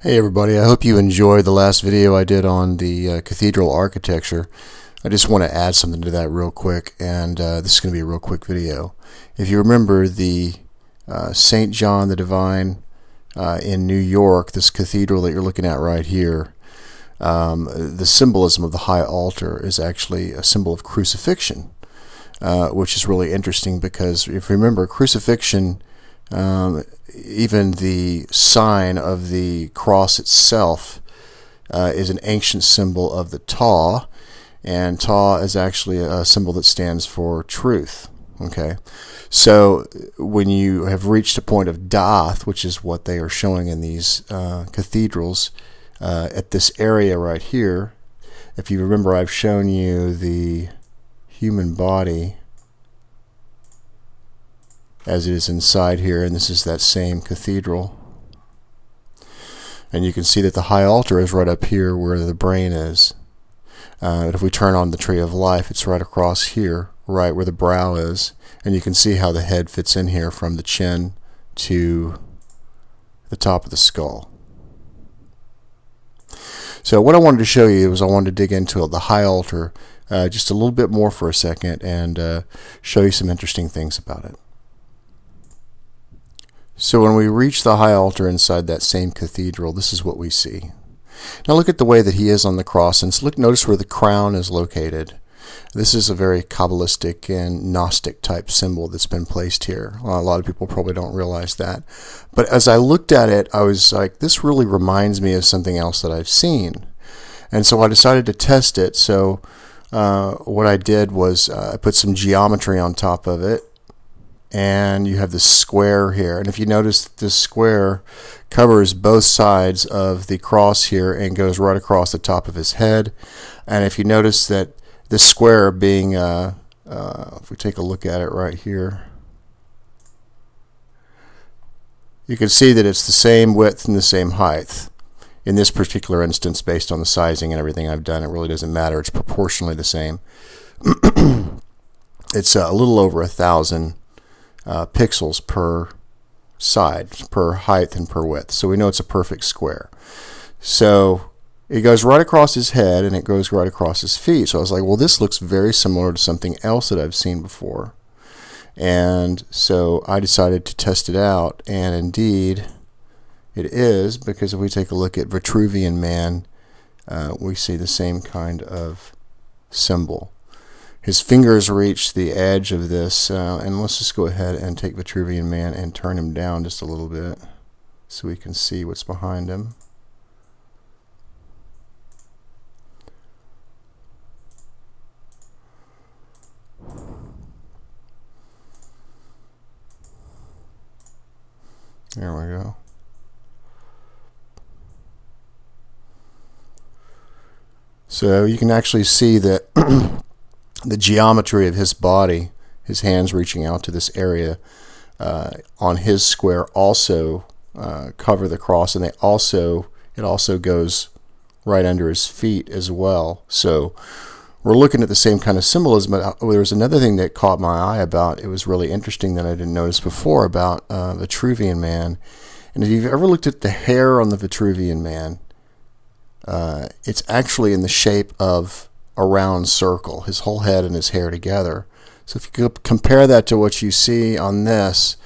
Hey everybody, I hope you enjoyed the last video I did on the cathedral architecture. I just want to add something to that real quick, and this is going to be a real quick video. If you remember the St. John the Divine in New York, this cathedral that you're looking at right here, the symbolism of the high altar is actually a symbol of crucifixion, which is really interesting because if you remember, crucifixion, even the sign of the cross itself is an ancient symbol of the Taw, and Taw is actually a symbol that stands for truth. Okay, so when you have reached a point of Dath, which is what they are showing in these cathedrals, at this area right here, if you remember, I've shown you the human body as it is inside here, and this is that same cathedral. And you can see that the high altar is right up here where the brain is. But if we turn on the tree of life, it's right across here, right where the brow is. And you can see how the head fits in here from the chin to the top of the skull. So what I wanted to show you was I wanted to dig into the high altar just a little bit more for a second and show you some interesting things about it. So when we reach the high altar inside that same cathedral, this is what we see. Now look at the way that he is on the cross, and notice where the crown is located. This is a very Kabbalistic and Gnostic type symbol that's been placed here. Well, a lot of people probably don't realize that. But as I looked at it, I was like, this really reminds me of something else that I've seen. And so I decided to test it. So what I did was I put some geometry on top of it. And you have this square here, and if you notice, this square covers both sides of the cross here and goes right across the top of his head. And if you notice that this square being if we take a look at it right here, you can see that it's the same width and the same height. In this particular instance, based on the sizing and everything I've done, it really doesn't matter. It's proportionally the same. It's a little over 1,000 pixels per side, per height and per width. So we know it's a perfect square. So it goes right across his head and it goes right across his feet. So I was like, well, this looks very similar to something else that I've seen before. And so I decided to test it out, and indeed it is, because if we take a look at Vitruvian man, we see the same kind of symbol. His fingers reach the edge of this, and let's just go ahead and take Vitruvian man and turn him down just a little bit so we can see what's behind him. There we go. So you can actually see that the geometry of his body, his hands reaching out to this area on his square, also cover the cross, and it also goes right under his feet as well. So we're looking at the same kind of symbolism. But there was another thing that caught my eye about. It was really interesting that I didn't notice before about Vitruvian man. And if you've ever looked at the hair on the Vitruvian man, it's actually in the shape of a round circle, his whole head and his hair together. So if you compare that to what you see on this,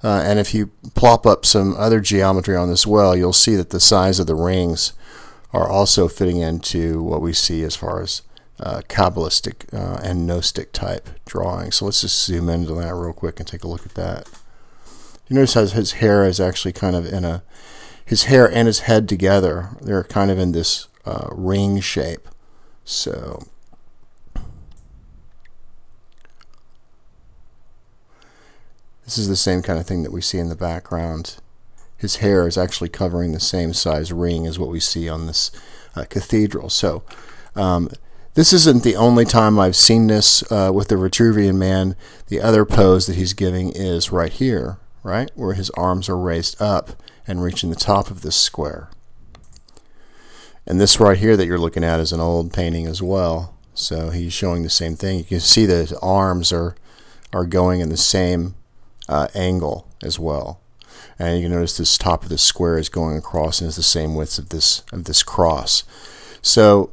and if you plop up some other geometry on this well, you'll see that the size of the rings are also fitting into what we see as far as Kabbalistic and Gnostic type drawing. So let's just zoom into that real quick and take a look at that. You notice how his hair is actually kind of in his hair and his head together, they're kind of in this ring shape. So this is the same kind of thing that we see in the background. His hair is actually covering the same size ring as what we see on this cathedral. So this isn't the only time I've seen this with the Vitruvian man. The other pose that he's giving is right here, right, where his arms are raised up and reaching the top of this square. And this right here that you're looking at is an old painting as well. So he's showing the same thing. You can see that his arms are going in the same angle as well. And you can notice this top of this square is going across and is the same width of this cross. So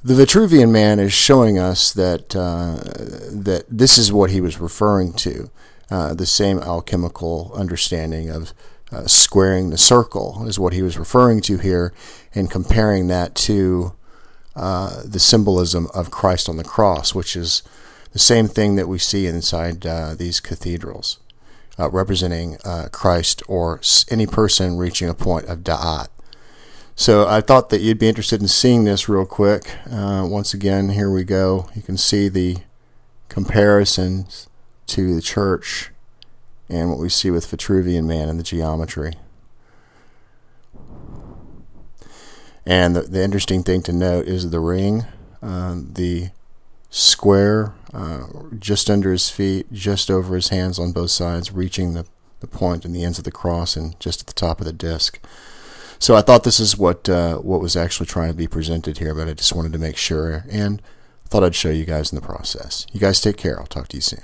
the Vitruvian man is showing us that that this is what he was referring to, the same alchemical understanding of squaring the circle is what he was referring to here, and comparing that to the symbolism of Christ on the cross, which is the same thing that we see inside these cathedrals, representing Christ or any person reaching a point of da'at. So I thought that you'd be interested in seeing this real quick. Once again, here we go. You can see the comparisons to the church and what we see with Vitruvian man in the geometry. And the interesting thing to note is the ring, the square just under his feet, just over his hands on both sides, reaching the point and the ends of the cross and just at the top of the disc. So I thought this is what was actually trying to be presented here, but I just wanted to make sure, and thought I'd show you guys in the process. You guys take care. I'll talk to you soon.